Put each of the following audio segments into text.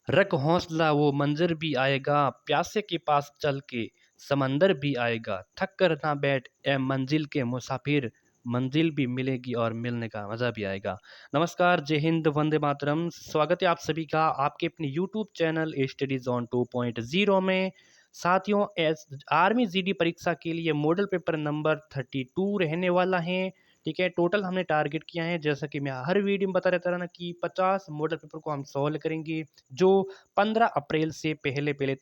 रख हौसला वो मंज़र भी आएगा, प्यासे के पास चल के समंदर भी आएगा, थक कर ना बैठ ए मंजिल के मुसाफिर, मंजिल भी मिलेगी और मिलने का मज़ा भी आएगा। नमस्कार, जय हिंद, वंदे मातरम। स्वागत है आप सभी का आपके अपने यूट्यूब चैनल स्टडीज़ ऑन 2.0 में। साथियों, एस आर्मी जीडी परीक्षा के लिए मॉडल पेपर नंबर 32 रहने वाला है। ठीक है, टोटल हमने टारगेट किया है, जैसा कि मैं हर वीडियो में बता रहता रहा ना, कि 50 मॉडल पेपर को हम सॉल्व करेंगे, जो 15 अप्रैल से पहले-पहले,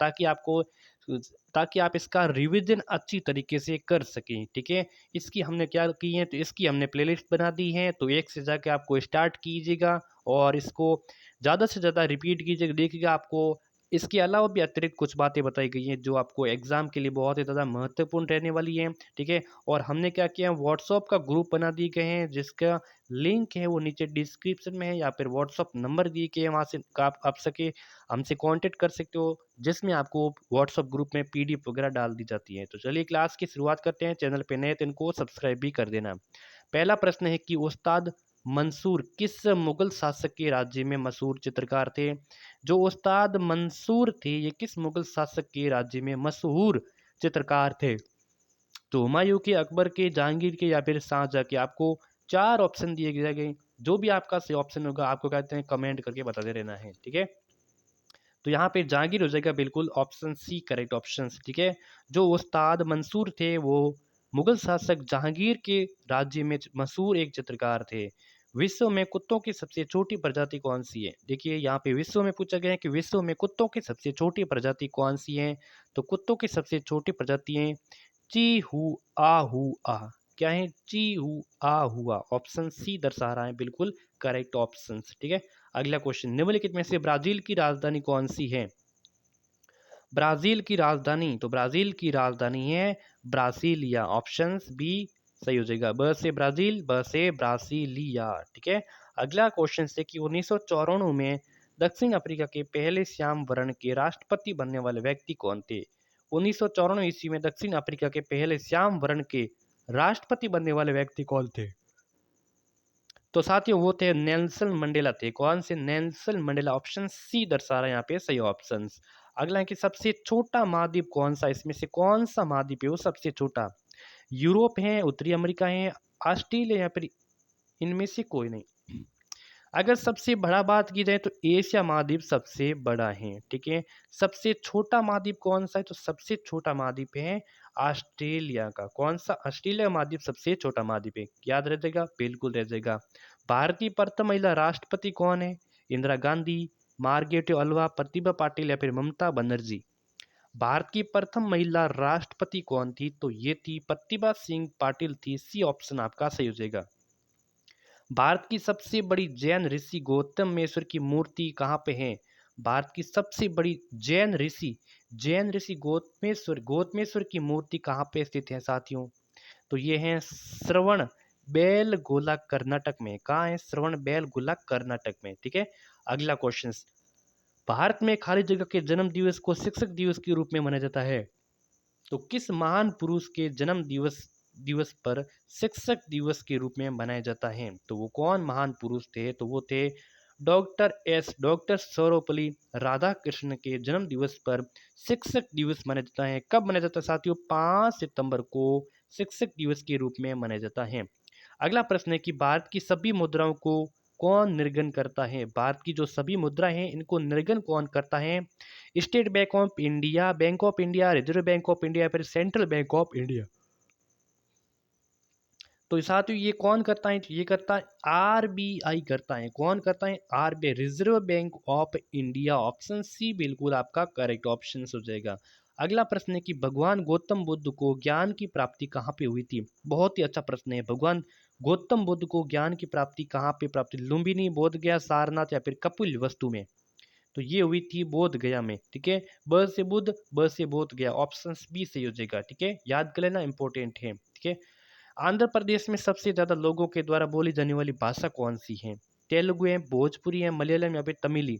ताकि आप इसका रिवीजन अच्छी तरीके से कर सकें, ठीक है? इसकी हमने क्या की है, तो इसकी हमने प्लेलिस्ट बना दी है, तो एक से जाके आपको स्टार्ट कीजिएगा और इसको ज़्यादा से ज़्यादा रिपीट कीजिएगा, देखिएगा आपको इसके अलावा भी अतिरिक्त कुछ बातें बताई गई हैं, जो आपको एग्ज़ाम के लिए बहुत ही ज़्यादा महत्वपूर्ण रहने वाली हैं, ठीक है? और हमने क्या किया है, व्हाट्सएप का ग्रुप बना दिए गए हैं, जिसका लिंक है वो नीचे डिस्क्रिप्शन में है, या फिर व्हाट्सएप नंबर दिए गए हैं, वहाँ से आप सके हमसे कांटेक्ट कर सकते हो, जिसमें आपको व्हाट्सएप ग्रुप में पीडीएफ वगैरह डाल दी जाती है। तो चलिए क्लास की शुरुआत करते हैं। चैनल पे नए तो इनको सब्सक्राइब भी कर देना। पहला प्रश्न है कि उस्ताद मंसूर किस मुगल शासक के राज्य में मशहूर चित्रकार थे? जो उस्ताद मंसूर थे, ये किस मुगल शासक के राज्य में मशहूर चित्रकार थे? तो हुमायूं के, अकबर के, जहांगीर के, या फिर शाहजहां के? आपको 4 ऑप्शन दिए गए। जो भी आपका सही ऑप्शन होगा, आपको कहते हैं कमेंट करके बताते रहना है, ठीक है? तो यहाँ पे जहांगीर हो जाएगा, बिल्कुल ऑप्शन सी करेक्ट ऑप्शन, ठीक है? जो उस्ताद मंसूर थे, वो मुगल शासक जहांगीर के राज्य में मशहूर एक चित्रकार थे। विश्व में कुत्तों की सबसे छोटी प्रजाति कौन सी है? देखिए, यहाँ पे विश्व में पूछा गया है कि विश्व में कुत्तों की सबसे छोटी प्रजाति कौन सी है? तो कुत्तों की सबसे छोटी प्रजाति है चिहुआहुआ। क्या है? चिहुआहुआ। ऑप्शन सी दर्शा रहा है, बिल्कुल करेक्ट ऑप्शन, ठीक है? अगला क्वेश्चन, निम्नलिखित में से ब्राजील की राजधानी कौन सी है? ब्राजील की राजधानी, तो ब्राजील की राजधानी है ब्रासीलिया। ऑप्शन बी सही हो जाएगा। ब से ब्राजील, ब से ब्रासीलिया, ठीक है? अगला क्वेश्चन से कि 1994 में दक्षिण अफ्रीका के पहले श्याम वर्ण के राष्ट्रपति बनने वाले व्यक्ति कौन थे? 1994 ईस्वी में दक्षिण अफ्रीका के पहले श्याम वर्ण के राष्ट्रपति बनने वाले व्यक्ति कौन थे? तो साथियों, वो थे नेल्सन मंडेला थे। कौन से? Nelson Mandela. ऑप्शन सी दर्शा रहा है यहाँ पे सही ऑप्शन। अगला है कि सबसे छोटा महाद्वीप कौन सा? इसमें से कौन सा महाद्वीप है वो सबसे छोटा? यूरोप है, उत्तरी अमेरिका है, ऑस्ट्रेलिया, या फिर इनमें से कोई नहीं। अगर सबसे बड़ा बात की जाए तो एशिया महाद्वीप सबसे बड़ा है, ठीक है? सबसे छोटा महाद्वीप कौन सा है? तो सबसे छोटा महाद्वीप है ऑस्ट्रेलिया का। कौन सा? ऑस्ट्रेलिया महाद्वीप सबसे छोटा महाद्वीप है। याद रह जाएगा, बिल्कुल रह जाएगा। भारत की प्रथम महिला राष्ट्रपति कौन है? इंदिरा गांधी, मार्गरेट अल्वा, प्रतिभा पाटिल, या फिर ममता बनर्जी? भारत की प्रथम महिला राष्ट्रपति कौन थी? तो ये थी प्रतिभा सिंह पाटिल थी। सी ऑप्शन आपका सही हो जाएगा। भारत की सबसे बड़ी जैन ऋषि गौतमेश्वर की मूर्ति कहाँ पे है? भारत की सबसे बड़ी जैन ऋषि गौतमेश्वर की मूर्ति कहाँ पे स्थित है साथियों? तो ये है श्रवण बेलगोला कर्नाटक में। कहाँ है? श्रवण बेलगोला कर्नाटक में, ठीक है? अगला क्वेश्चन, भारत में खाली जगह के जन्म दिवस को शिक्षक दिवस के रूप में मनाया जाता है। तो किस महान पुरुष के जन्म दिवस दिवस पर शिक्षक दिवस के रूप में मनाया जाता है? तो वो कौन महान पुरुष थे? तो वो थे डॉक्टर सर्वपल्ली राधाकृष्ण के जन्म दिवस पर शिक्षक दिवस मनाया जाता है। कब मनाया जाता है साथियों? 5 सितंबर को शिक्षक दिवस के रूप में मनाया जाता है। अगला प्रश्न है कि भारत की सभी मुद्राओं को कौन निर्गन करता है? भारत की जो सभी मुद्रा हैं, इनको निर्गन कौन करता है? State bank of India, reserve bank of India, फिर सेंट्रल बैंक ऑफ इंडिया? तो साथियों, ये कौन करता है? तो ये करता है आरबीआई करता है। कौन करता है? RBI, reserve bank of India. Option C बिल्कुल आपका करेक्ट ऑप्शन हो जाएगा। अगला प्रश्न है कि भगवान गौतम बुद्ध को ज्ञान की प्राप्ति कहाँ पे हुई थी? बहुत ही अच्छा प्रश्न है। भगवान गौतम बुद्ध को ज्ञान की प्राप्ति कहाँ पे प्राप्ति? लुम्बिनी, बोध गया, सारनाथ, या फिर कपिल वस्तु में? तो ये हुई थी बोध गया में, ठीक है? ब से बुद्ध, ब से बोध गया। ऑप्शन बी सही हो जाएगा, ठीक है? याद कर लेना, इंपॉर्टेंट है, ठीक है? आंध्र प्रदेश में सबसे ज्यादा लोगों के द्वारा बोली जाने वाली भाषा कौन सी है? तेलुगु है, भोजपुरी है, मलयालम, या फिर तमिली?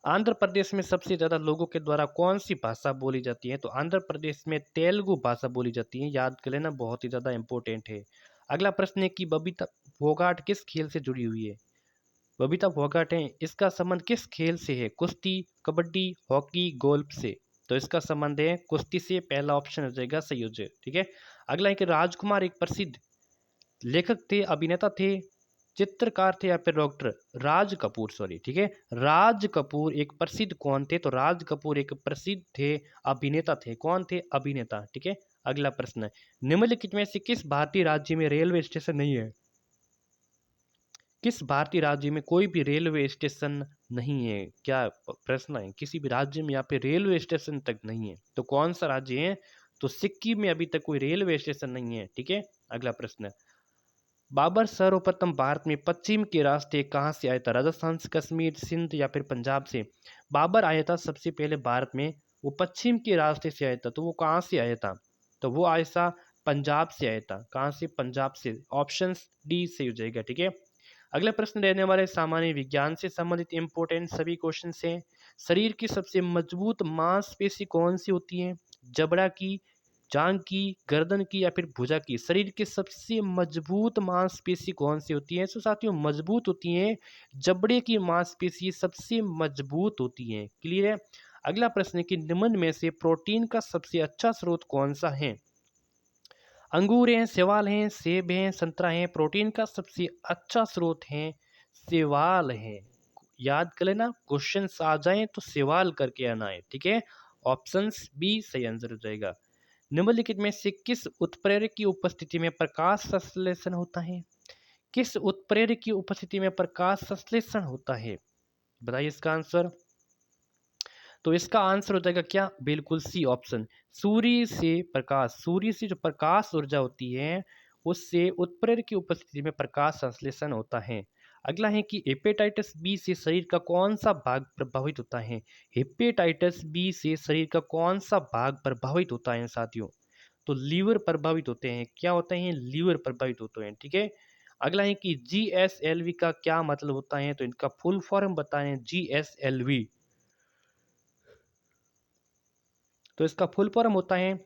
आंध्र प्रदेश में सबसे ज्यादा लोगों के द्वारा कौन सी भाषा बोली जाती है? तो आंध्र प्रदेश में तेलुगु भाषा बोली जाती है। याद कर लेना, बहुत ही ज्यादा इंपॉर्टेंट है। अगला प्रश्न है कि बबीता फोगाट किस खेल से जुड़ी हुई है? बबीता फोगाट हैं, इसका संबंध किस खेल से है? कुश्ती, कबड्डी, हॉकी, गोल्फ से। तो इसका संबंध है कुश्ती से, पहला ऑप्शन हो जाएगा सही हो जाए। ठीक है। अगला है कि राजकुमार एक प्रसिद्ध लेखक थे, अभिनेता थे, चित्रकार थे या फिर डॉक्टर? राज कपूर, सॉरी। ठीक है। राज कपूर एक प्रसिद्ध कौन थे? तो राज कपूर एक प्रसिद्ध थे, अभिनेता थे। कौन थे? अभिनेता। ठीक है। अगला प्रश्न है, निम्नलिखित में से किस भारतीय राज्य में रेलवे स्टेशन नहीं है? किस भारतीय राज्य में कोई भी रेलवे स्टेशन नहीं है? क्या प्रश्न है? किसी भी राज्य में यहाँ पे रेलवे स्टेशन तक नहीं है, तो कौन सा राज्य है? तो सिक्किम में अभी तक कोई रेलवे स्टेशन नहीं है। ठीक है। अगला प्रश्न, बाबर सर्वप्रथम भारत में पश्चिम के रास्ते कहाँ से आया था? राजस्थान से, कश्मीर, सिंध या फिर पंजाब से? बाबर आया था सबसे पहले भारत में, वो पश्चिम के रास्ते से आया था, तो वो कहाँ से आया था? तो वो आया था पंजाब से आया था। कहाँ से? पंजाब से। ऑप्शन डी सही हो जाएगा। ठीक है। अगला प्रश्न रहने वाले सामान्य विज्ञान से संबंधित इंपोर्टेंट सभी क्वेश्चन हैं। शरीर की सबसे मजबूत मांसपेशी कौन सी होती है? जबड़ा की, जांग की, गर्दन की या फिर भुजा की? शरीर की सबसे मजबूत मांसपेशी कौन सी होती है? तो साथियों मजबूत होती है जबड़े की मांसपेशी सबसे मजबूत होती है। क्लियर है। अगला प्रश्न है कि निम्न में से प्रोटीन का सबसे अच्छा स्रोत कौन सा है? अंगूर हैं, सेवाल हैं, सेब हैं, संतरा हैं? प्रोटीन का सबसे अच्छा स्रोत है सेवाल है। याद कर लेना, क्वेश्चन आ जाए तो सेवाल करके आना है। ठीक है। ऑप्शन बी सही आंसर हो जाएगा। निम्नलिखित में से किस उत्प्रेरक की उपस्थिति में प्रकाश संश्लेषण होता है? किस उत्प्रेरक की उपस्थिति में प्रकाश संश्लेषण होता है? बताइए इसका आंसर। तो इसका आंसर हो जाएगा क्या? बिल्कुल सी ऑप्शन, सूर्य से प्रकाश। सूर्य से जो प्रकाश ऊर्जा होती है उससे उत्प्रेरक की उपस्थिति में प्रकाश संश्लेषण होता है। अगला है कि हेपेटाइटिस बी से शरीर का कौन सा भाग प्रभावित होता है? हेपेटाइटिस बी से शरीर का कौन सा भाग प्रभावित होता है साथियों? तो लीवर प्रभावित होते हैं। क्या होते हैं? लीवर प्रभावित होते हैं। ठीक है। अगला है कि जीएसएलवी का क्या मतलब होता है? तो इनका फुल फॉर्म बताएं। जीएसएलवी, तो इसका फुल फॉर्म होता है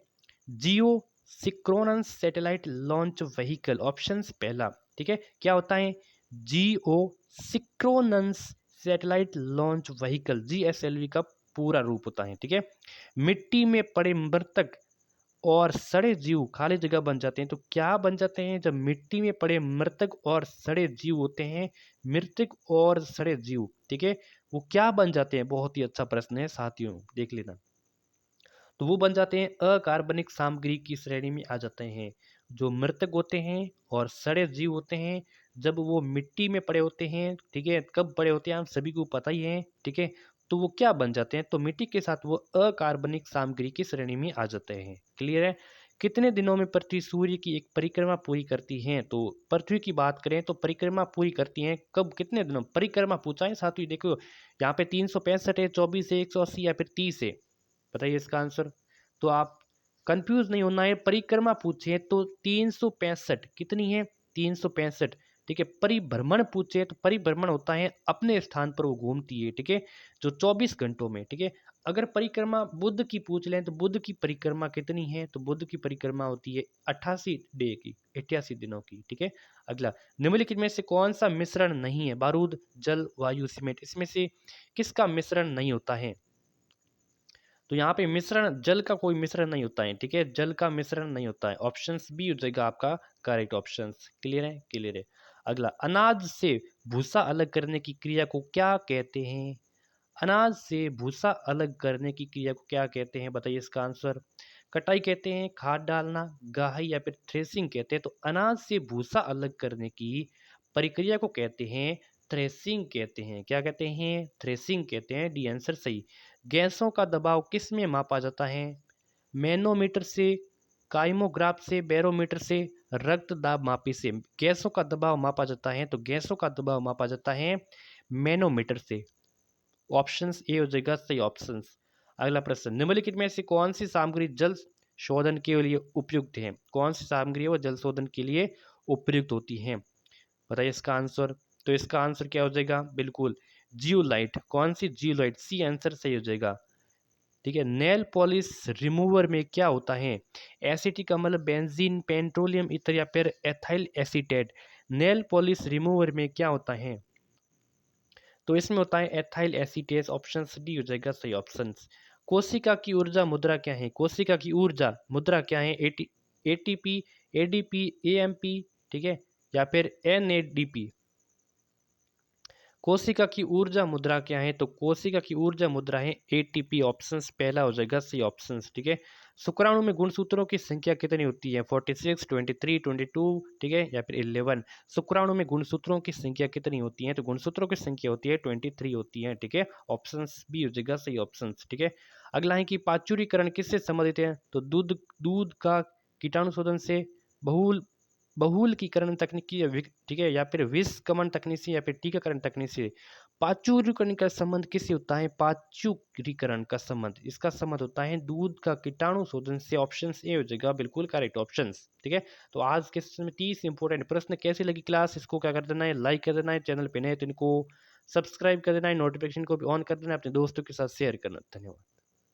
जियो सिक्रोनस सैटेलाइट लॉन्च व्हीकल। ऑप्शन पहला। ठीक है। क्या होता है? जियो सिक्रोनस सैटेलाइट लॉन्च व्हीकल, जीएसएलवी का पूरा रूप होता है। ठीक है। मिट्टी में पड़े मृतक और सड़े जीव खाली जगह बन जाते हैं, तो क्या बन जाते हैं जब मिट्टी में पड़े मृतक और सड़े जीव होते हैं? मृतक और सड़े जीव, ठीक है, वो क्या बन जाते हैं? बहुत ही अच्छा प्रश्न है साथियों, देख लेना। तो वो बन जाते हैं अकार्बनिक सामग्री की श्रेणी में आ जाते हैं। जो मृतक होते हैं और सड़े जीव होते हैं, जब वो मिट्टी में पड़े होते हैं, ठीक है, कब पड़े होते हैं आप सभी को पता ही है, ठीक है, तो वो क्या बन जाते हैं? तो मिट्टी के साथ वो अकार्बनिक सामग्री की श्रेणी में आ जाते हैं। क्लियर है। कितने दिनों में पृथ्वी सूर्य की एक परिक्रमा पूरी करती है? तो पृथ्वी की बात करें तो परिक्रमा पूरी करती है कब, कितने दिनों? परिक्रमा पूछा है साथियों, देखो यहाँ पे 365 है, 24 है, 180 या फिर 30 है? बताइए इसका आंसर। तो आप कंफ्यूज नहीं होना है, परिक्रमा पूछे तो 365 कितनी है? 365। ठीक है। परिभ्रमण पूछे तो परिभ्रमण होता है अपने स्थान पर वो घूमती है, ठीक है, जो 24 घंटों में। ठीक है। अगर परिक्रमा बुध की पूछ लें तो बुध की परिक्रमा कितनी है? तो बुध की परिक्रमा होती है 88 डे की, 88 दिनों की। ठीक है। अगला, निम्नलिखित में से कौन सा मिश्रण नहीं है? बारूद, जल, वायु, सीमेंट, इसमें से किसका मिश्रण नहीं होता है? तो यहाँ पे मिश्रण, जल का कोई मिश्रण नहीं होता है। ठीक है। जल का मिश्रण नहीं होता है। ऑप्शन बी हो जाएगा आपका करेक्ट ऑप्शन। क्लियर है। क्लियर है। अगला, अनाज से भूसा अलग करने की क्रिया को क्या कहते हैं? अनाज से भूसा अलग करने की क्रिया को क्या कहते हैं? बताइए इसका आंसर। कटाई कहते हैं, खाद डालना, गाही या फिर थ्रेसिंग कहते हैं? तो अनाज से भूसा अलग करने की प्रक्रिया को कहते हैं थ्रेसिंग कहते हैं। क्या कहते हैं? थ्रेसिंग कहते हैं। डी आंसर सही। गैसों का दबाव किस में मापा जाता है? मैनोमीटर से, काइमोग्राफ से, बैरोमीटर से, रक्त दाब मापी से? गैसों का दबाव मापा जाता है तो गैसों का दबाव मापा जाता है मैनोमीटर से। ऑप्शन ए हो जाएगा सही ऑप्शन। अगला प्रश्न, निम्नलिखित में से कौन सी सामग्री जल शोधन के लिए उपयुक्त है? कौन सी सामग्री है वो जल शोधन के लिए उपयुक्त होती है? बताइए इसका आंसर। तो इसका आंसर क्या हो जाएगा? बिल्कुल जियोलाइट। कौन सी? जियोलाइट, सी आंसर सही हो जाएगा। ठीक है। नेल पॉलिश रिमूवर में क्या होता है? एसिटिक अम्ल, बेंजीन, पेट्रोलियम ईथर या फिर ethyl acetate? Nail polish remover में क्या होता है? तो इसमें होता है एथाइल एसीटेस, ऑप्शन डी हो जाएगा सही ऑप्शन। कोशिका की ऊर्जा मुद्रा क्या है? कोशिका की ऊर्जा मुद्रा क्या है? एटीपी, एडीपी, एएमपी, ठीक है, या फिर एनएडीपी। कोशिका की ऊर्जा मुद्रा क्या है? तो कोशिका की ऊर्जा मुद्रा है एटीपी, ऑप्शन पहला हो जाएगा सही ऑप्शन, ठीक है। शुक्राणु में गुणसूत्रों की संख्या कितनी होती है? 46, 23, 22, ठीक है, या फिर 11। शुक्राणु में गुणसूत्रों की संख्या कितनी होती है? तो गुणसूत्रों की संख्या होती है 23 होती है, ठीक है, ऑप्शन बी हो जाएगा सही ऑप्शन, ठीक है। अगला है कि पाचुरीकरण किससे संबंधित है? तो दूध दूध का कीटाणु शोधन से, बहुल बहुलकीकरण तकनीकी, ठीक है, या फिर विषकमन तकनीक से, या फिर टीकाकरण तकनीक से। पाचुरीकरण का संबंध किससे होता है? पाचुरीकरण का संबंध, इसका संबंध होता है दूध का कीटाणु शोधन से, ऑप्शन ए हो जाएगा बिल्कुल करेक्ट ऑप्शन, ठीक है। तो आज के सेशन में 30 इंपॉर्टेंट प्रश्न। कैसी लगी क्लास? इसको क्या कर देना है, लाइक कर देना है, चैनल पे नए तो इनको सब्सक्राइब कर देना है, नोटिफिकेशन को भी ऑन कर देना है, अपने दोस्तों के साथ शेयर करना। धन्यवाद।